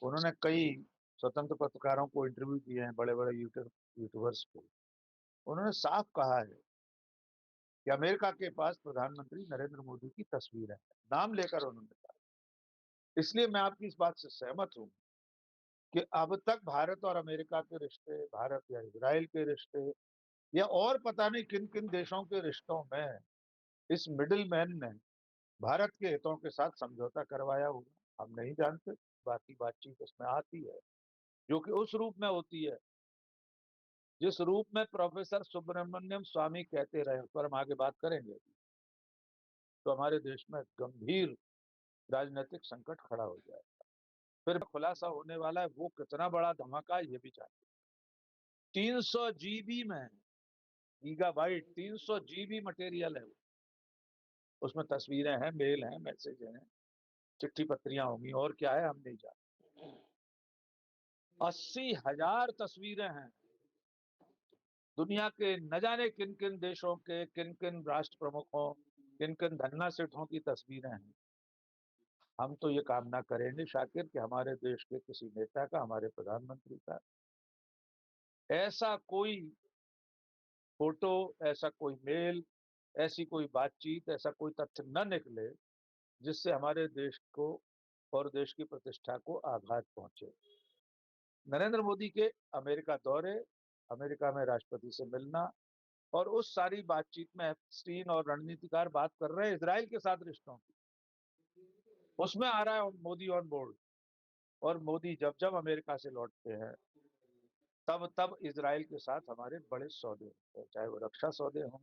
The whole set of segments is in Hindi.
उन्होंने कई स्वतंत्र पत्रकारों को इंटरव्यू दिए हैं, बड़े-बड़े यूट्यूबर्स को। उन्होंने साफ कहा है कि अमेरिका के पास प्रधानमंत्री नरेंद्र मोदी की तस्वीर है। नाम लेकर उन्होंने कहा। इसलिए मैं आपकी इस बात से सहमत हूँ कि अब तक भारत और अमेरिका के रिश्ते, भारत या इज़राइल के रिश्ते या और पता नहीं किन-किन देशों के रिश्तों में इस मिडलमैन ने भारत के हितों के साथ समझौता करवाया होगा, हम नहीं जानते। बाकी बातचीत इसमें आती है, जो कि उस रूप में होती है, जिस रूप में प्रोफेसर सुब्रमण्यम स्वामी कहते रहे, उस पर हम आगे बात करेंगे। तो हमारे देश में गंभीर राजनीतिक संकट खड़ा हो जाए। फिर खुलासा होने वाला है, वो कितना बड़ा धमाका है, ये भी जानते हैं। 300 जीबी में, गीगाबाइट 300 जीबी मटेरियल है वो। उसमें तस्वीरें हैं, मेल हैं, मैसेज हैं, चिट्ठी पत्रियां होंगी, और क्या है हम नहीं जानते। 80,000 तस्वीरें हैं दुनिया के न जाने किन किन देशों के, किन किन राष्ट्र प्रमुखों, किन किन धन्ना सेठों की तस्वीरें हैं। हम तो ये कामना करेंगे शाकिर कि हमारे देश के किसी नेता का, हमारे प्रधानमंत्री का ऐसा कोई फोटो, ऐसा कोई मेल, ऐसी कोई बातचीत, ऐसा कोई तथ्य न निकले जिससे हमारे देश को और देश की प्रतिष्ठा को आघात पहुंचे। नरेंद्र मोदी के अमेरिका दौरे, अमेरिका में राष्ट्रपति से मिलना और उस सारी बातचीत में एप्स्टीन और रणनीतिकार बात कर रहे हैं इजराइल के साथ रिश्तों की, उसमें आ रहा है मोदी ऑन बोर्ड। और मोदी जब जब अमेरिका से लौटते हैं तब तब इजराइल के साथ हमारे बड़े सौदे होते हैं, चाहे वो रक्षा सौदे हों,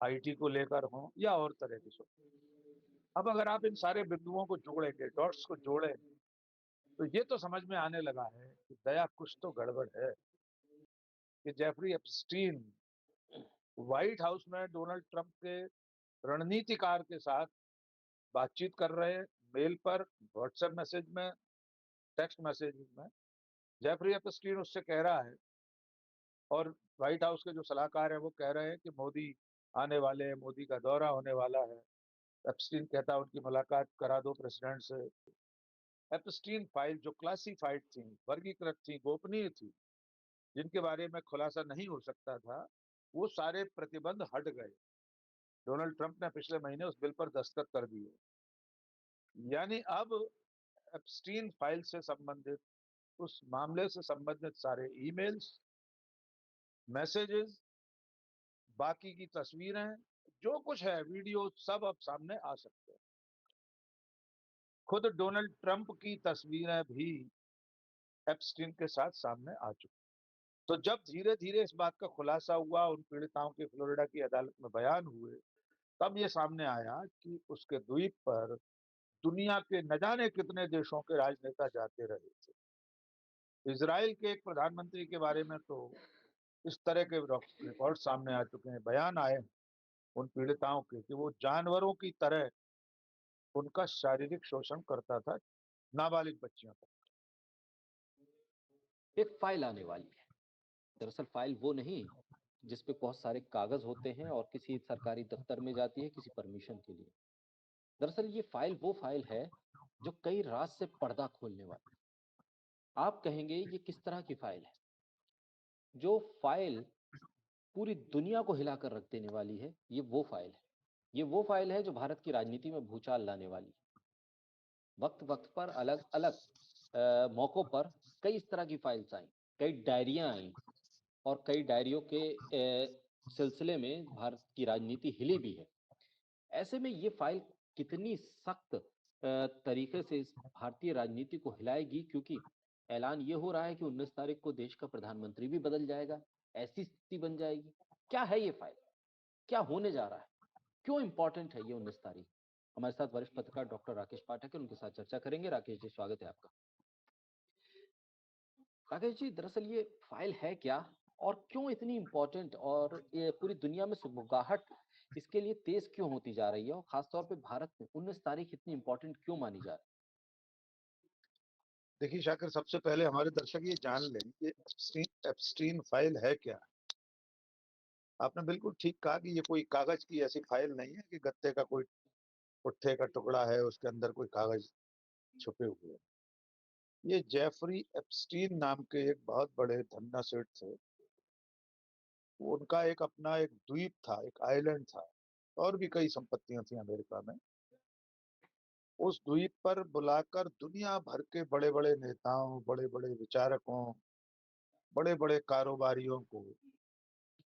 आईटी को लेकर हों या और तरह के सौदे। अब अगर आप इन सारे बिंदुओं को जोड़ेंगे, डॉट्स को जोड़ें, तो ये तो समझ में आने लगा है कि दया कुछ तो गड़बड़ है, कि जेफरी एप्स्टीन व्हाइट हाउस में डोनाल्ड ट्रंप के रणनीतिकार के साथ बातचीत कर रहे हैं, मेल पर, व्हाट्सएप मैसेज में, टेक्स्ट मैसेज में। जेफरी एप्स्टीन उससे कह रहा है, और व्हाइट हाउस के जो सलाहकार हैं वो कह रहे हैं कि मोदी आने वाले हैं, मोदी का दौरा होने वाला है। एप्स्टीन कहता है उनकी मुलाकात करा दो प्रेसिडेंट से। एप्स्टीन फाइल जो क्लासिफाइड थी, वर्गीकृत थी, गोपनीय थी, जिनके बारे में खुलासा नहीं हो सकता था, वो सारे प्रतिबंध हट गए। डोनाल्ड ट्रंप ने पिछले महीने उस बिल पर दस्तखत कर दिए। यानी अब एप्स्टीन फाइल से संबंधित, उस मामले से संबंधित सारे ईमेल्स, मैसेजेस, बाकी की तस्वीरें, जो कुछ है, वीडियो, सब अब सामने आ सकते हैं। खुद डोनाल्ड ट्रंप की तस्वीरें भी एप्स्टीन के साथ सामने आ चुकी। तो जब धीरे धीरे इस बात का खुलासा हुआ, उन पीड़िताओं के फ्लोरिडा की अदालत में बयान हुए, तब ये सामने आया कि उसके द्वीप पर दुनिया के न जाने कितने देशों के राजनेता जाते रहे थे। इजराइल के एक प्रधानमंत्री के बारे में तो इस तरह के रिपोर्ट सामने आ चुके हैं, बयान आए हैं उन पीड़िताओं के, कि वो जानवरों की तरह उनका शारीरिक शोषण करता था, नाबालिग बच्चियों तक। एक फाइल आने वाली है। दरअसल फाइल वो नहीं जिस पे बहुत सारे कागज होते हैं और किसी सरकारी दफ्तर में जाती है किसी परमिशन के लिए। दरअसल ये फाइल वो फाइल है जो कई राज से पर्दा खोलने वाली है। आप कहेंगे ये किस तरह की फाइल है? जो फाइल पूरी दुनिया को हिलाकर रख देने वाली है, ये वो फाइल है। ये वो फाइल है जो भारत की राजनीति में भूचाल लाने वाली है। वक्त वक्त पर अलग अलग मौकों पर कई इस तरह की फाइल्स आई, कई डायरियां आई और कई डायरियों के सिलसिले में भारत की राजनीति हिली भी है। ऐसे में ये फाइल कितनी सख्त तरीके से इस भारतीय राजनीति को हिलाएगी, क्योंकि ऐलान ये हो रहा है कि 19 तारीख को देश का प्रधानमंत्री भी बदल जाएगा, ऐसी स्थिति बन जाएगी। क्या है ये फाइल? क्या होने जा रहा है? क्यों इंपॉर्टेंट है ये 19 तारीख? हमारे साथ वरिष्ठ पत्रकार डॉक्टर राकेश पाठक है, उनके साथ चर्चा करेंगे। राकेश जी, स्वागत है आपका। राकेश जी, दरअसल ये फाइल है क्या और क्यों इतनी इंपॉर्टेंट, और ये पूरी दुनिया में सुगबुगाहट इसके लिए तेज क्यों होती जा रही है, और खासतौर पे भारत में 19 तारीख इतनी इंपॉर्टेंट क्यों मानी जा रही देखिए शाकिर, सबसे पहले हमारे दर्शक ये जान लें कि एप्स्टीन फाइल है क्या। आपने बिल्कुल ठीक कहा कि ये कोई कागज की ऐसी फाइल नहीं है कि गत्ते का कोई पुट्ठे का टुकड़ा है, उसके अंदर कोई कागज छुपे हुए हैं। ये जेफरी एप्स्टीन नाम के एक बहुत बड़े धन्ना सेठ थे। उनका एक अपना एक द्वीप था, एक आइलैंड था, और भी कई संपत्तियां थी अमेरिका में। उस द्वीप पर बुलाकर दुनिया भर के बड़े-बड़े नेताओं, बड़े-बड़े विचारकों, बड़े-बड़े कारोबारियों को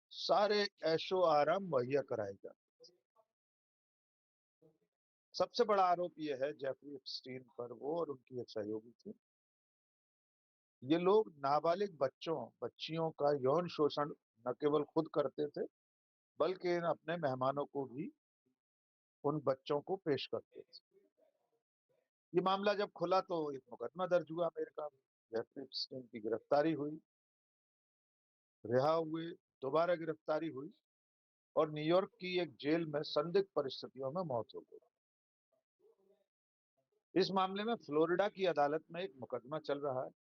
सारे ऐशो आराम मुहैया कराए जाते। सबसे बड़ा आरोप ये है जेफरी एप्स्टीन पर, वो और उनकी एक सहयोगी थी। ये लोग नाबालिग बच्चों, बच्चियों का यौन शोषण न केवल खुद करते थे, बल्कि अपने मेहमानों को भी उन बच्चों को पेश करते थे। ये मामला जब खुला तो एक मुकदमा दर्ज हुआ अमेरिका में। जेफरी एप्स्टीन की गिरफ्तारी हुई, रिहा हुए, दोबारा गिरफ्तारी हुई और न्यूयॉर्क की एक जेल में संदिग्ध परिस्थितियों में मौत हो गई। इस मामले में फ्लोरिडा की अदालत में एक मुकदमा चल रहा है,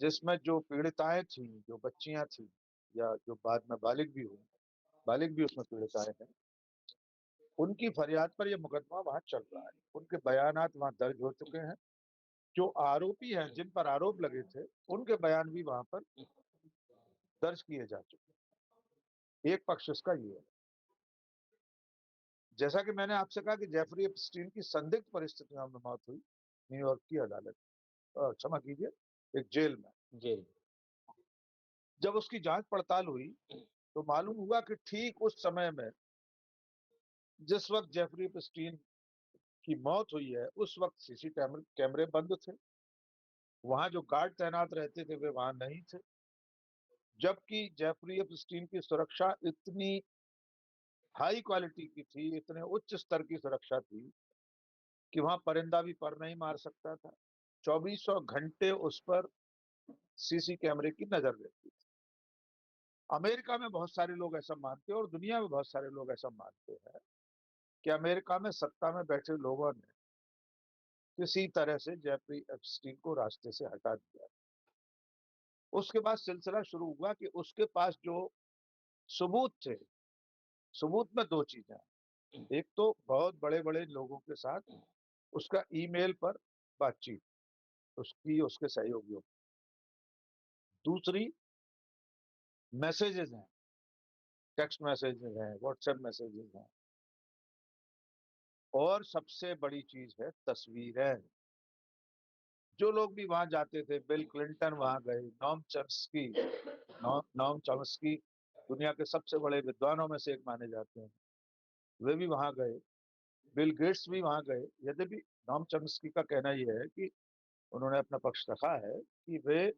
जिसमें जो पीड़िताएं थी, जो बच्चियां थी या जो बाद में बालिग भी उसमें पीड़िताएं हैं, उनकी फरियाद पर यह मुकदमा वहां चल रहा है। उनके बयानात वहां दर्ज हो चुके हैं। जो आरोपी हैं, जिन पर आरोप लगे थे, उनके बयान भी वहां पर दर्ज किए जा चुके हैं। एक पक्ष इसका ये है। जैसा कि मैंने आपसे कहा कि जेफरी एप्स्टीन की संदिग्ध परिस्थितियों में मौत हुई न्यूयॉर्क की अदालत, क्षमा कीजिए, एक जेल में। जेल। जब उसकी जांच पड़ताल हुई तो मालूम हुआ कि ठीक उस समय में जिस वक्त जेफरी एप्स्टीन की मौत हुई है, उस वक्त सीसी कैमरे बंद थे। वहां जो गार्ड तैनात रहते थे वे वहां नहीं थे। जबकि जेफरी एप्स्टीन की सुरक्षा इतनी हाई क्वालिटी की थी, इतने उच्च स्तर की सुरक्षा थी कि वहां परिंदा भी पर नहीं मार सकता था। 2400 घंटे उस पर सीसी कैमरे की नजर रहती थी। अमेरिका में बहुत सारे लोग ऐसा मानते हैं और दुनिया में बहुत सारे लोग ऐसा मानते हैं कि अमेरिका में सत्ता में बैठे लोगों ने किसी तरह से जेफरी एप्स्टीन को रास्ते से हटा दिया। उसके बाद सिलसिला शुरू हुआ कि उसके पास जो सबूत थे, सबूत में दो चीजें। एक तो बहुत बड़े बड़े लोगों के साथ उसका ईमेल पर बातचीत, उसकी उसके सहयोगियों। दूसरी मैसेजेस हैं, टेक्स्ट मैसेजेस हैं, व्हाट्सएप मैसेजेस हैं। और सबसे बड़ी चीज है तस्वीरें। जो लोग भी वहां जाते थे, बिल क्लिंटन वहां गए, नॉम चॉम्स्की दुनिया के सबसे बड़े विद्वानों में से एक माने जाते हैं, वे भी वहां गए। बिल गेट्स भी वहां गए। यद्यपि नॉम चॉम्स्की का कहना यह है कि उन्होंने अपना पक्ष रखा है कि वे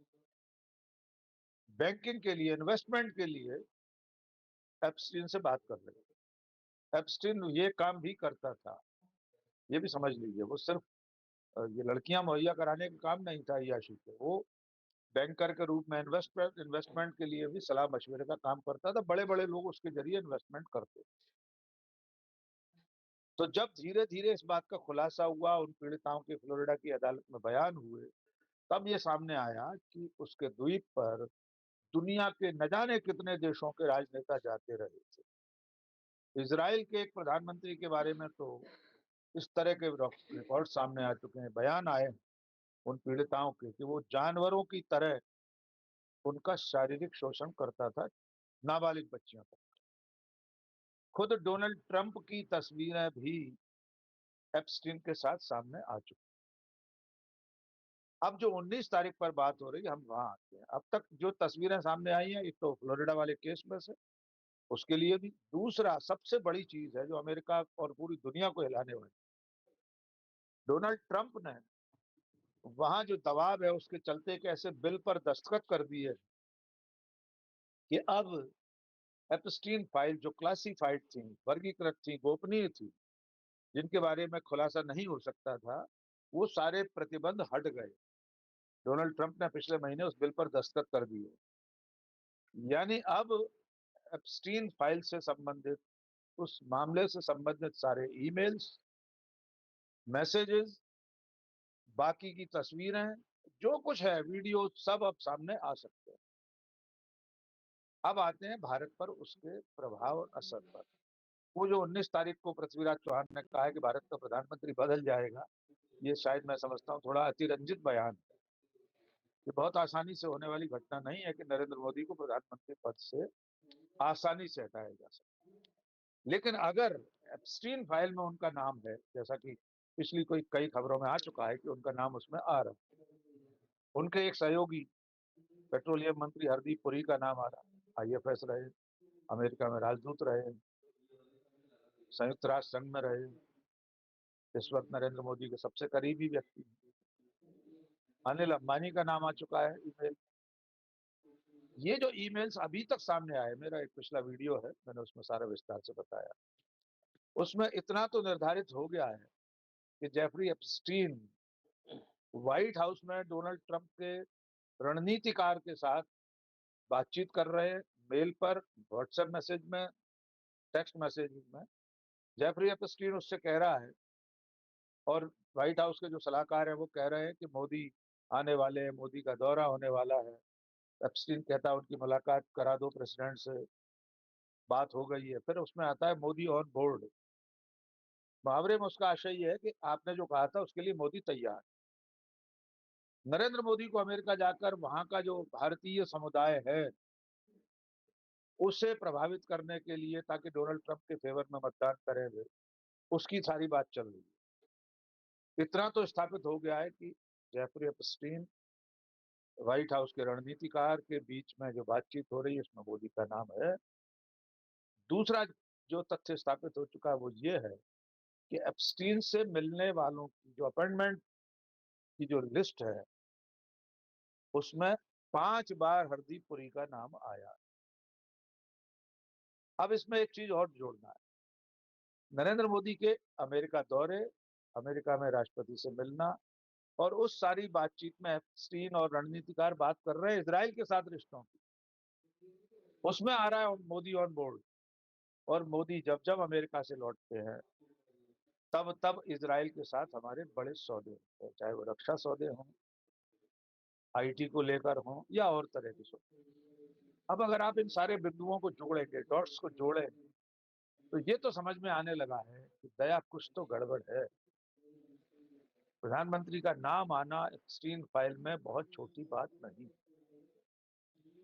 बैंकिंग के लिए, इन्वेस्टमेंट के लिए एप्स्टीन से बात कर रहे थे। एप्स्टीन ये काम भी करता था, ये भी समझ लीजिए। वो सिर्फ ये लड़कियां मुहैया कराने का काम नहीं था अय्याशी पे। वो बैंकर के रूप में इन्वेस्टमेंट के लिए भी सलाह मशवरे का काम करता था। बड़े बड़े लोग उसके जरिए इन्वेस्टमेंट करते। तो जब धीरे धीरे इस बात का खुलासा हुआ, उन पीड़िताओं के फ्लोरिडा की अदालत में बयान हुए, तब ये सामने आया कि उसके द्वीप पर दुनिया के न जाने कितने देशों के राजनेता जाते रहे थे। इजराइल के एक प्रधानमंत्री के बारे में तो इस तरह के रिपोर्ट सामने आ चुके हैं, बयान आए उन पीड़िताओं के, कि वो जानवरों की तरह उनका शारीरिक शोषण करता था, नाबालिग बच्चियों का। खुद डोनाल्ड ट्रंप की तस्वीरें भी एप्स्टीन के साथ सामने आ चुकी। अब जो 19 तारीख पर बात हो रही है, हम वहां आते हैं। अब तक जो तस्वीरें सामने आई हैं, एक तो फ्लोरिडा वाले केस में से, उसके लिए भी। दूसरा सबसे बड़ी चीज है जो अमेरिका और पूरी दुनिया को हिलाने वाली, डोनाल्ड ट्रंप ने वहां जो दबाव है उसके चलते एक ऐसे बिल पर दस्तखत कर दिए कि अब एप्स्टीन फाइल जो क्लासिफाइड थी, वर्गीकृत थी, गोपनीय थी, जिनके बारे में खुलासा नहीं हो सकता था, वो सारे प्रतिबंध हट गए। डोनाल्ड ट्रंप ने पिछले महीने उस बिल पर दस्तखत कर दिए। यानी अब एप्स्टीन फाइल से संबंधित, उस मामले से संबंधित सारे ईमेल्स, मैसेजेस, बाकी की तस्वीरें, जो कुछ है, वीडियो, सब अब सामने आ सकते हैं। अब आते हैं भारत पर उसके प्रभाव और असर पर। वो जो 19 तारीख को पृथ्वीराज चौहान ने कहा है कि भारत का प्रधानमंत्री बदल जाएगा, ये शायद मैं समझता हूँ थोड़ा अतिरंजित बयान है। ये बहुत आसानी से होने वाली घटना नहीं है कि नरेंद्र मोदी को प्रधानमंत्री पद से आसानी से हटाया जा सकता। लेकिन अगर एप्स्टीन फाइल में उनका नाम है, जैसा कि पिछली कई खबरों में आ चुका है कि उनका नाम उसमें आ रहा है, उनके एक सहयोगी पेट्रोलियम मंत्री हरदीप पुरी का नाम आ रहा, आईएफएस रहे, अमेरिका में राजदूत रहे, संयुक्त राष्ट्र संघ में रहे, इस वक्त नरेंद्र मोदी के सबसे करीबी व्यक्ति। अनिल अंबानी का नाम आ चुका है ईमेल। ये जो ईमेल्स अभी तक सामने आए, मेरा एक पिछला वीडियो है, मैंने उसमें सारा विस्तार से बताया। उसमें इतना तो निर्धारित हो गया है कि जेफरी एप्स्टीन व्हाइट हाउस में डोनाल्ड ट्रंप के रणनीतिकार के साथ बातचीत कर रहे हैं, मेल पर, व्हाट्सएप मैसेज में, टेक्स्ट मैसेज में। जेफरी एप्स्टीन उससे कह रहा है, और व्हाइट हाउस के जो सलाहकार हैं वो कह रहे हैं कि मोदी आने वाले हैं, मोदी का दौरा होने वाला है। एप्स्टीन कहता है उनकी मुलाकात करा दो प्रेसिडेंट से, बात हो गई है। फिर उसमें आता है मोदी ऑन बोर्ड। मुहावरे में उसका आशय ये है कि आपने जो कहा था उसके लिए मोदी तैयार। नरेंद्र मोदी को अमेरिका जाकर वहां का जो भारतीय समुदाय है उसे प्रभावित करने के लिए, ताकि डोनाल्ड ट्रंप के फेवर में मतदान करें वे, उसकी सारी बात चल रही है। इतना तो स्थापित हो गया है कि जेफरी एप्स्टीन व्हाइट हाउस के रणनीतिकार के बीच में जो बातचीत हो रही है उसमें मोदी का नाम है। दूसरा जो तथ्य स्थापित हो चुका है वो ये है कि एप्स्टीन से मिलने वालों की जो अपॉइंटमेंट की जो लिस्ट है उसमें 5 बार हरदीप पुरी का नाम आया। अब इसमें एक चीज और जोड़ना है, नरेंद्र मोदी के अमेरिका दौरे, अमेरिका में राष्ट्रपति से मिलना, और उस सारी बातचीत में एप्स्टीन और रणनीतिकार बात कर रहे हैं इजराइल के साथ रिश्तों की, उसमें आ रहा है मोदी ऑन बोर्ड। और मोदी जब जब अमेरिका से लौटते हैं तब तब इजराइल के साथ हमारे बड़े सौदे होते हैं, चाहे वो रक्षा सौदे हों, आईटी को लेकर हों, या और तरह के सौदे। अब अगर आप इन सारे बिंदुओं को जोड़ेंगे, डॉट्स को जोड़ें, तो ये तो समझ में आने लगा है कि दया कुछ तो गड़बड़ है। प्रधानमंत्री का नाम आना एप्स्टीन फाइल में बहुत छोटी बात नहीं।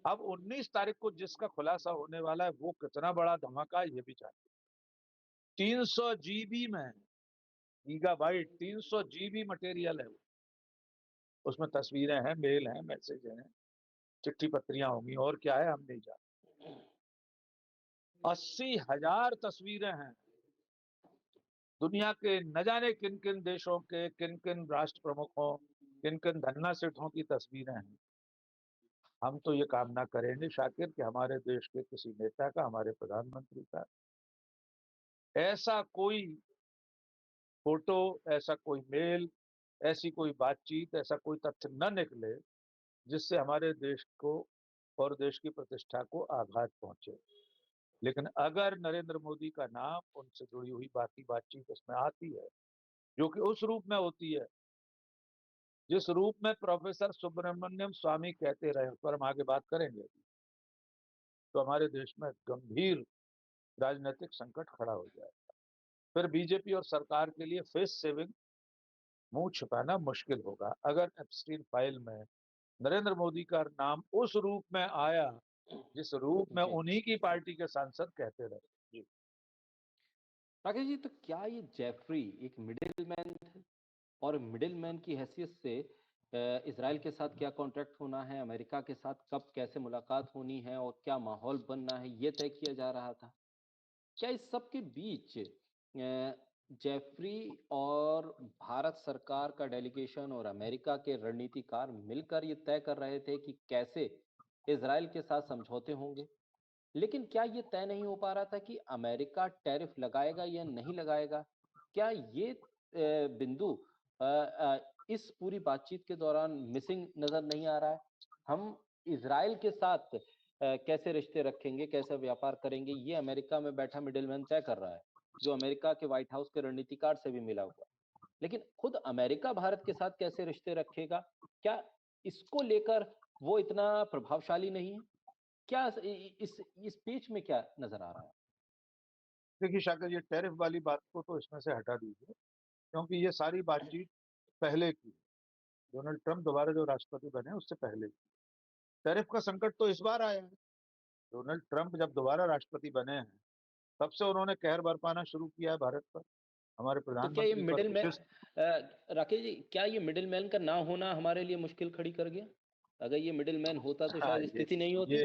अब 19 तारीख को जिसका खुलासा होने वाला है वो कितना बड़ा धमाका, ये भी जानते। 300 जीबी में, गीगाबाइट, 300 जीबी मटेरियल है। उसमें तस्वीरें हैं, मेल हैं, मैसेज हैं, चिट्ठी पत्रियां होंगी, और क्या है हम नहीं जानते। 80,000 तस्वीरें हैं दुनिया के न जाने किन किन देशों के किन किन राष्ट्र प्रमुखों, किन किन धन्ना सेठों की तस्वीरें हैं। हम तो ये कामना करेंगे शाकिर कि हमारे देश के किसी नेता का, हमारे प्रधानमंत्री का ऐसा कोई फोटो, ऐसा कोई मेल, ऐसी कोई बातचीत, ऐसा कोई तथ्य न निकले जिससे हमारे देश को और देश की प्रतिष्ठा को आघात पहुंचे। लेकिन अगर नरेंद्र मोदी का नाम, उनसे जुड़ी हुई बाकी बातचीत उसमें आती है, जो कि उस रूप में होती है जिस रूप में प्रोफेसर सुब्रमण्यम स्वामी कहते रहे, उस पर हम आगे बात करेंगे, तो हमारे देश में गंभीर राजनीतिक संकट खड़ा हो जाएगा। फिर बीजेपी और सरकार के लिए फेस सेविंग, मुंह छिपाना मुश्किल होगा अगर एप्स्टीन फाइल में नरेंद्र मोदी का नाम उस रूप में आया जिस रूप में जी। उन्हीं की पार्टी के सांसद कहते रहे। जी। राकेश जी, तो क्या ये जेफरी एक मिडिलमैन थे, और मिडिलमैन की हैसियत से इजराइल के साथ क्या कॉन्ट्रैक्ट होना है, अमेरिका के साथ कब कैसे मुलाकात होनी है और क्या माहौल बनना है, ये तय किया जा रहा था? क्या इस सब के बीच जेफरी और भारत सरकार का डेलीगेशन और अमेरिका के रणनीतिकार मिलकर ये तय कर रहे थे कि कैसे इजराइल के साथ समझौते होंगे? लेकिन क्या ये तय नहीं हो पा रहा था कि अमेरिका टैरिफ लगाएगा या नहीं लगाएगा? क्या ये बिंदु इस पूरी बातचीत के दौरान मिसिंग नजर नहीं आ रहा है? हम इजराइल के साथ कैसे रिश्ते रखेंगे, कैसे व्यापार करेंगे, ये अमेरिका में बैठा मिडिलमैन तय कर रहा है, जो अमेरिका के व्हाइट हाउस के रणनीतिकार से भी मिला हुआ है। लेकिन खुद अमेरिका भारत के साथ कैसे रिश्ते रखेगा? क्या इसको लेकर वो इतना प्रभावशाली नहीं है? क्या इस बीच में क्या नजर आ रहा है? देखिए शाकिर, ये टैरिफ वाली बात को तो इसमें से हटा दीजिए, क्योंकि ये सारी बातचीत पहले की, डोनाल्ड ट्रंप दोबारा जो राष्ट्रपति बने उससे पहले की। टैरिफ का संकट तो इस बार आया है। डोनाल्ड ट्रंप जब दोबारा राष्ट्रपति बने हैं तब से उन्होंने कहर बरपाना शुरू किया है भारत पर, हमारे तो क्या ये प्रधानमंत्री पर मिडिल मैन विशेष। राकेश जी, क्या ये मिडिल मैन का ना होना हमारे लिए मुश्किल खड़ी कर गया? अगर ये मिडिल मैन होता तो हाँ, शायद स्थिति नहीं होती।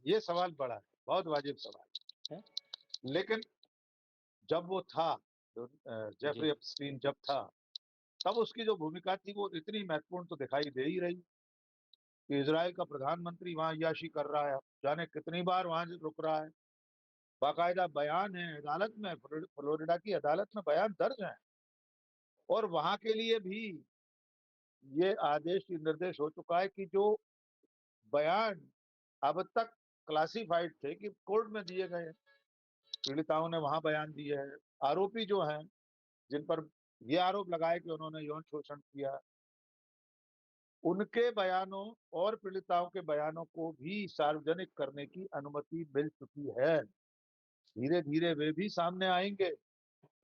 ये सवाल बड़ा है, बहुत वाजिब सवाल है है। लेकिन जब वो था, जी। जेफरी एप्स्टीन जब था, तब उसकी जो भूमिका थी वो इतनी महत्वपूर्ण तो दिखाई दे ही रही कि इजराइल का प्रधानमंत्री वहां अय्याशी कर रहा है, जाने कितनी बार वहां रुक रहा है, बाकायदा बयान है अदालत में, फ्लोरिडा की अदालत में बयान दर्ज है। और वहां के लिए भी ये आदेश निर्देश हो चुका है कि जो बयान अब तक क्लासिफाइड थे कि कोर्ट में दिए गए, पीड़िताओं ने वहां बयान दिए हैं, आरोपी जो हैं जिन पर ये आरोप लगाए कि उन्होंने यौन शोषण किया, उनके बयानों और पीड़िताओं के बयानों को भी सार्वजनिक करने की अनुमति मिल चुकी है। धीरे धीरे वे भी सामने आएंगे।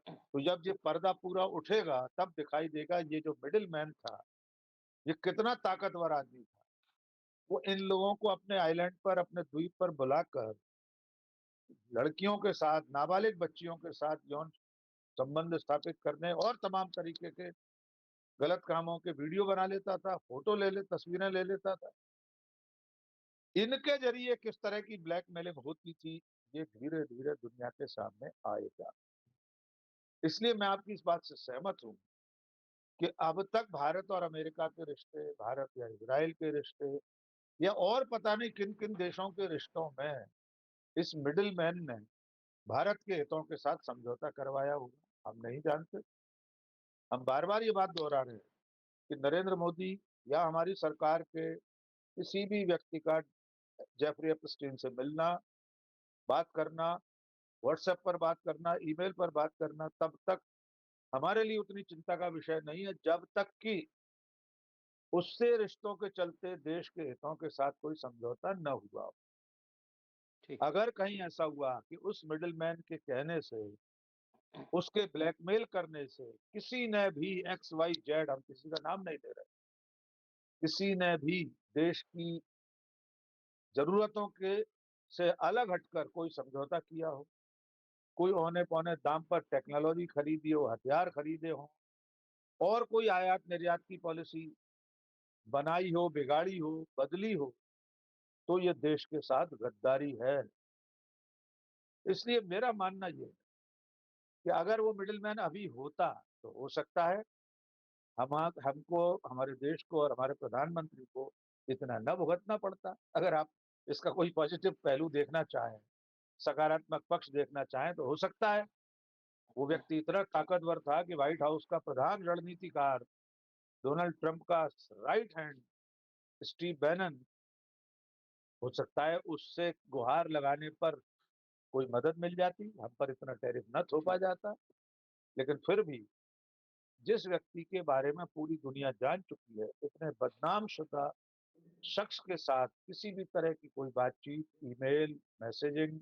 तो जब ये पर्दा पूरा उठेगा तब दिखाई देगा ये जो मिडिल मैन था ये कितना ताकतवर आदमी था। वो इन लोगों को अपने आइलैंड पर, अपने द्वीप पर बुलाकर लड़कियों के साथ, नाबालिग बच्चियों के साथ यौन संबंध स्थापित करने और तमाम तरीके के गलत कामों के वीडियो बना लेता था, फोटो तस्वीरें ले लेता था। इनके जरिए किस तरह की ब्लैकमेलिंग होती थी ये धीरे धीरे दुनिया के सामने आएगा। इसलिए मैं आपकी इस बात से सहमत हूं कि अब तक भारत और अमेरिका के रिश्ते, भारत या इजराइल के रिश्ते, या और पता नहीं किन किन देशों के रिश्तों में इस मिडिल मैन ने भारत के हितों के साथ समझौता करवाया होगा, हम नहीं जानते। हम बार बार ये बात दोहरा रहे हैं कि नरेंद्र मोदी या हमारी सरकार के किसी भी व्यक्ति का जेफरी एप्स्टीन से मिलना, बात करना, व्हाट्सएप पर बात करना, ईमेल पर बात करना, तब तक हमारे लिए उतनी चिंता का विषय नहीं है जब तक कि उससे रिश्तों के चलते देश के हितों के साथ कोई समझौता न हुआ। ठीक। अगर कहीं ऐसा हुआ कि उस मिडिलमैन के कहने से, उसके ब्लैकमेल करने से किसी ने भी XYZ, हम किसी का नाम नहीं ले रहे, किसी ने भी देश की जरूरतों के से अलग हटकर कोई समझौता किया हो, कोई औने पौने दाम पर टेक्नोलॉजी खरीदी हो, हथियार खरीदे हो, और कोई आयात निर्यात की पॉलिसी बनाई हो, बिगाड़ी हो, बदली हो, तो ये देश के साथ गद्दारी है। इसलिए मेरा मानना ये है कि अगर वो मिडिलमैन अभी होता तो हो सकता है हमको, हमारे देश को और हमारे प्रधानमंत्री को इतना न भुगतना पड़ता। अगर आप इसका कोई पॉजिटिव पहलू देखना चाहें, सकारात्मक पक्ष देखना चाहें, तो हो सकता है वो व्यक्ति इतना ताकतवर था कि व्हाइट हाउस का प्रधान रणनीतिकार डोनाल्ड ट्रंप का राइट हैंड स्टीव बैनन, हो सकता है उससे गुहार लगाने पर कोई मदद मिल जाती, हम पर इतना टैरिफ न थोपा जाता। लेकिन फिर भी जिस व्यक्ति के बारे में पूरी दुनिया जान चुकी है, इतने बदनाम शुदा शख्स के साथ किसी भी तरह की कोई बातचीत, ईमेल, मैसेजिंग,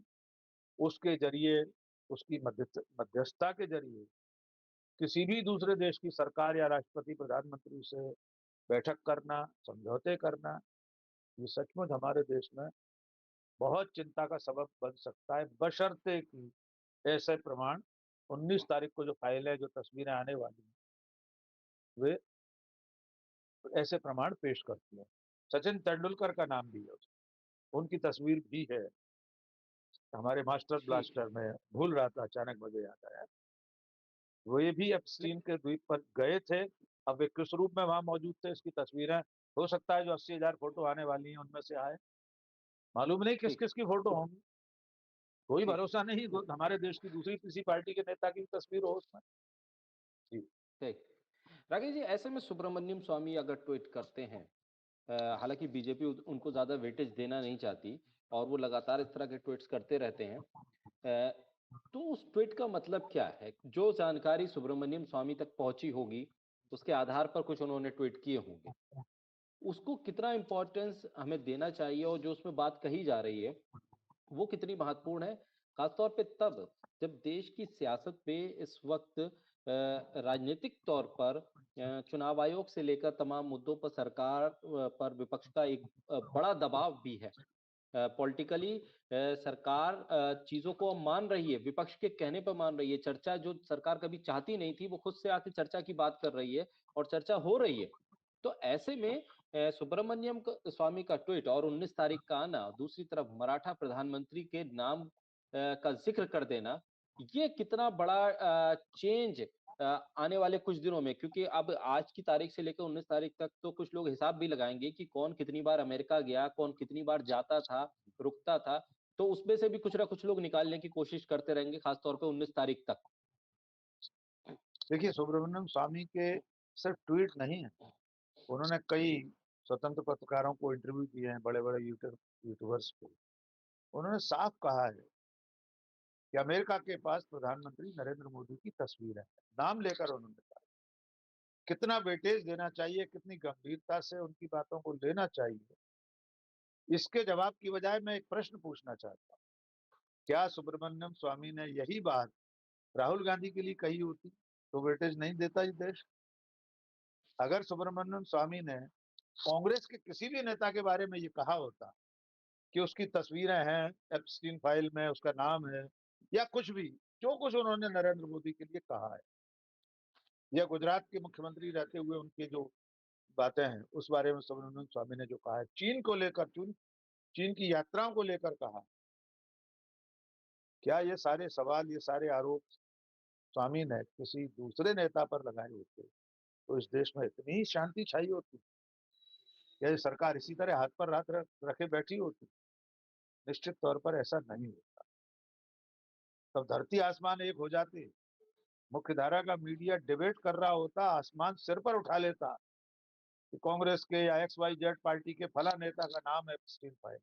उसके जरिए, उसकी मध्यस्थता के जरिए किसी भी दूसरे देश की सरकार या राष्ट्रपति, प्रधानमंत्री से बैठक करना, समझौते करना, ये सचमुच हमारे देश में बहुत चिंता का सबब बन सकता है, बशर्ते कि ऐसे प्रमाण 19 तारीख को जो फाइल है, जो तस्वीरें आने वाली हैं, वे ऐसे प्रमाण पेश करती हैं। सचिन तेंदुलकर का नाम भी है, उनकी तस्वीर भी है हमारे मास्टर ठीक है। ब्लास्टर में। भूल रहा था, अचानक मुझे याद आया। वे भी एप्स्टीन के द्वीप पर गए थे। अब वे किस रूप में वहां मौजूद थे, इसकी तस्वीरें हो सकता है जो 80,000 फोटो आने वाली हैं उनमें से आए, मालूम नहीं किस ठीक। किस की फोटो होंगी। कोई ठीक। भरोसा नहीं हमारे देश की दूसरी किसी पार्टी के नेता की तस्वीर हो उसमें। जी। ठीक। राकेश जी, ऐसे में सुब्रमण्यम स्वामी अगर ट्वीट करते हैं, हालांकि बीजेपी उनको ज्यादा वेटेज देना नहीं चाहती और वो लगातार इस तरह के ट्वीट्स करते रहते हैं, अ, तो उस ट्वीट का मतलब क्या है? जो जानकारी सुब्रमण्यम स्वामी तक पहुंची होगी उसके आधार पर कुछ उन्होंने ट्वीट किए होंगे, उसको कितना इम्पोर्टेंस हमें देना चाहिए और जो उसमें बात कही जा रही है वो कितनी महत्वपूर्ण है, खासतौर पे तब जब देश की सियासत पे इस वक्त राजनीतिक तौर पर चुनाव आयोग से लेकर तमाम मुद्दों पर सरकार पर विपक्ष का एक बड़ा दबाव भी है। पॉलिटिकली सरकार चीज़ों को अब मान रही है, विपक्ष के कहने पर मान रही है। चर्चा जो सरकार कभी चाहती नहीं थी, वो खुद से आके चर्चा की बात कर रही है और चर्चा हो रही है। तो ऐसे में सुब्रमण्यम स्वामी का ट्वीट और 19 तारीख का आना, दूसरी तरफ मराठा प्रधानमंत्री के नाम का ज़िक्र कर देना, ये कितना बड़ा चेंज आने वाले कुछ दिनों में, क्योंकि अब आज की तारीख से लेकर 19 तारीख तक तो कुछ लोग हिसाब भी लगाएँगे कि कौन कितनी बार अमेरिका गया, कौन कितनी बार जाता था, रुकता था। तो उसमें से भी कुछ ना कुछ लोग निकालने की कोशिश करते रहेंगे, खास तौर पे 19 तारीख तक। देखिए, सुब्रमण्यम स्वामी के सिर्फ ट्वीट नहीं है, उन्होंने कई स्वतंत्र पत्रकारों को इंटरव्यू दिए हैं, बड़े-बड़े यूट्यूबर्स को। उन्होंने साफ कहा है कि अमेरिका के पास प्रधानमंत्री नरेंद्र मोदी की तस्वीर है। नाम लेकर उन्होंने कहा। कितना वेटेज देना चाहिए, कितनी गंभीरता से उनकी बातों को लेना चाहिए, इसके जवाब की बजाय मैं एक प्रश्न पूछना चाहता हूँ। क्या सुब्रमण्यम स्वामी ने यही बात राहुल गांधी के लिए कही होती तो वेटेज नहीं देता ये देश? अगर सुब्रमण्यम स्वामी ने कांग्रेस के किसी भी नेता के बारे में ये कहा होता कि उसकी तस्वीरें हैं एप्स्टीन फाइल में, उसका नाम है, या कुछ भी, जो कुछ उन्होंने नरेंद्र मोदी के लिए कहा है, या गुजरात के मुख्यमंत्री रहते हुए उनके जो बातें हैं उस बारे में सुब्रमण्यम स्वामी ने जो कहा है, चीन को लेकर, चीन की यात्राओं को लेकर कहा, क्या ये सारे सवाल, ये सारे आरोप स्वामी ने किसी दूसरे नेता पर लगाए होते तो इस देश में इतनी ही शांति छाई होती? या ये सरकार इसी तरह हाथ पर हाथ रखे बैठी होती? निश्चित तौर पर ऐसा नहीं होता। तब धरती आसमान एक हो जाते, मुख्यधारा का मीडिया डिबेट कर रहा होता, आसमान सिर पर उठा लेता कि कांग्रेस के या XYZ पार्टी के फला नेता का नाम है एप्स्टीन फाइल,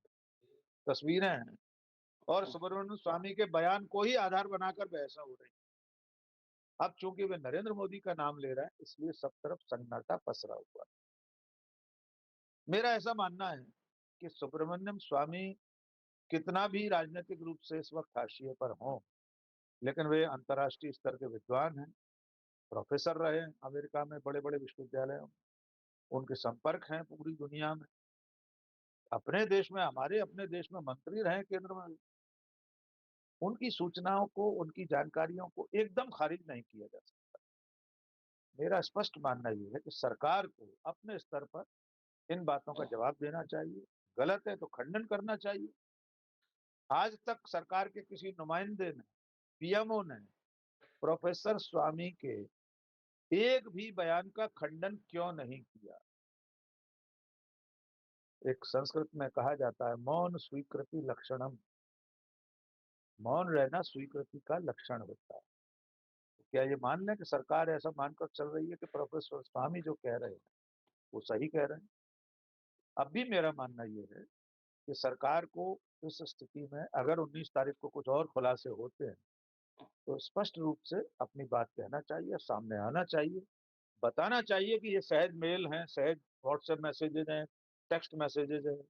तस्वीरें हैं, और सुब्रमण्यम स्वामी के बयान को ही आधार बनाकर बहसा हो रही। अब चूंकि वे नरेंद्र मोदी का नाम ले रहा है, इसलिए सब तरफ सन्नाटा पसरा हुआ। मेरा ऐसा मानना है कि सुब्रमण्यम स्वामी कितना भी राजनीतिक रूप से इस वक्त हाशिए पर हों, लेकिन वे अंतर्राष्ट्रीय स्तर के विद्वान हैं, प्रोफेसर रहे हैं अमेरिका में बड़े-बड़े विश्वविद्यालयों में, उनके संपर्क हैं पूरी दुनिया में। अपने देश में, हमारे अपने देश में मंत्री रहे केंद्र में। उनकी सूचनाओं को, उनकी जानकारियों को एकदम खारिज नहीं किया जा सकता। मेरा स्पष्ट मानना ये है कि सरकार को अपने स्तर पर इन बातों का जवाब देना चाहिए, गलत है तो खंडन करना चाहिए। आज तक सरकार के किसी नुमाइंदे ने, पीएमओ ने प्रोफेसर स्वामी के एक भी बयान का खंडन क्यों नहीं किया? एक संस्कृत में कहा जाता है, मौन स्वीकृति लक्षणम। मौन रहना स्वीकृति का लक्षण होता है। तो क्या ये मान लें कि सरकार ऐसा मानकर चल रही है कि प्रोफेसर स्वामी जो कह रहे हैं वो सही कह रहे हैं? अब भी मेरा मानना ये है कि सरकार को इस स्थिति में अगर 19 तारीख को कुछ और खुलासे होते हैं तो स्पष्ट रूप से अपनी बात कहना चाहिए, सामने आना चाहिए, बताना चाहिए कि ये सहज मेल हैं, सहज व्हाट्सएप मैसेजेस हैं, टेक्स्ट मैसेजेस हैं,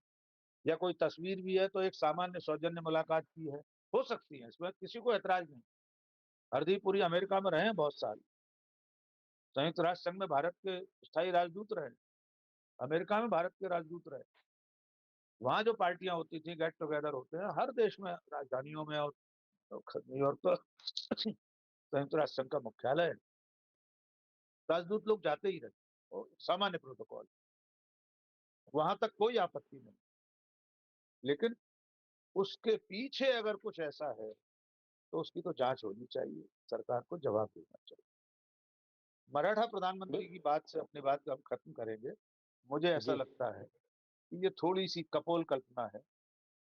या कोई तस्वीर भी है तो एक सामान्य सौजन्य मुलाकात की है, हो सकती है, इसमें किसी को ऐतराज नहीं। हरदीप पुरी अमेरिका में रहे हैं बहुत साल, संयुक्त राष्ट्र संघ में भारत के स्थायी राजदूत रहे, अमेरिका में भारत के राजदूत रहे। वहाँ जो पार्टियां होती थी, गेट टुगेदर होते हैं हर देश में, राजधानियों में, और न्यूयॉर्क तो संयुक्त राष्ट्र संघ का मुख्यालय है, राजदूत लोग जाते ही रहते, और सामान्य प्रोटोकॉल, वहां तक कोई आपत्ति नहीं। लेकिन उसके पीछे अगर कुछ ऐसा है तो उसकी तो जांच होनी चाहिए, सरकार को जवाब देना चाहिए। मराठा प्रधानमंत्री की बात से अपनी बात को हम खत्म करेंगे। मुझे ऐसा जी, लगता है कि ये थोड़ी सी कपोल कल्पना है।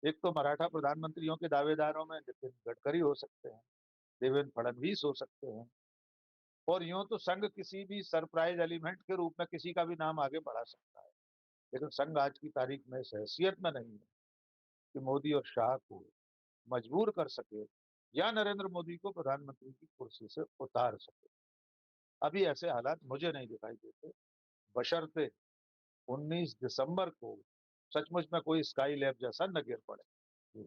एक तो मराठा प्रधानमंत्रियों के दावेदारों में नितिन गडकरी हो सकते हैं, देवेंद्र फडणवीस हो सकते हैं, और यूं तो संघ किसी भी सरप्राइज एलिमेंट के रूप में किसी का भी नाम आगे बढ़ा सकता है, लेकिन संघ आज की तारीख में इस हैसियत में नहीं है कि मोदी और शाह को मजबूर कर सके या नरेंद्र मोदी को प्रधानमंत्री की कुर्सी से उतार सके। अभी ऐसे हालात मुझे नहीं दिखाई देते, बशर्ते 19 दिसंबर को सचमुच में कोई स्काई लैब जैसा न गिर पड़े। जी।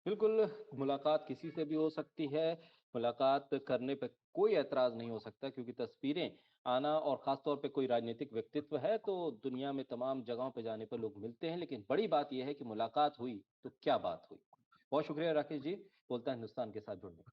बिल्कुल, मुलाकात किसी से भी हो सकती है, मुलाकात करने पे कोई ऐतराज नहीं हो सकता, क्योंकि तस्वीरें आना, और खास तौर पे कोई राजनीतिक व्यक्तित्व है तो दुनिया में तमाम जगहों पे जाने पर लोग मिलते हैं, लेकिन बड़ी बात यह है कि मुलाकात हुई तो क्या बात हुई। बहुत शुक्रिया राकेश जी, बोलता है हिंदुस्तान के साथ जुड़ने का।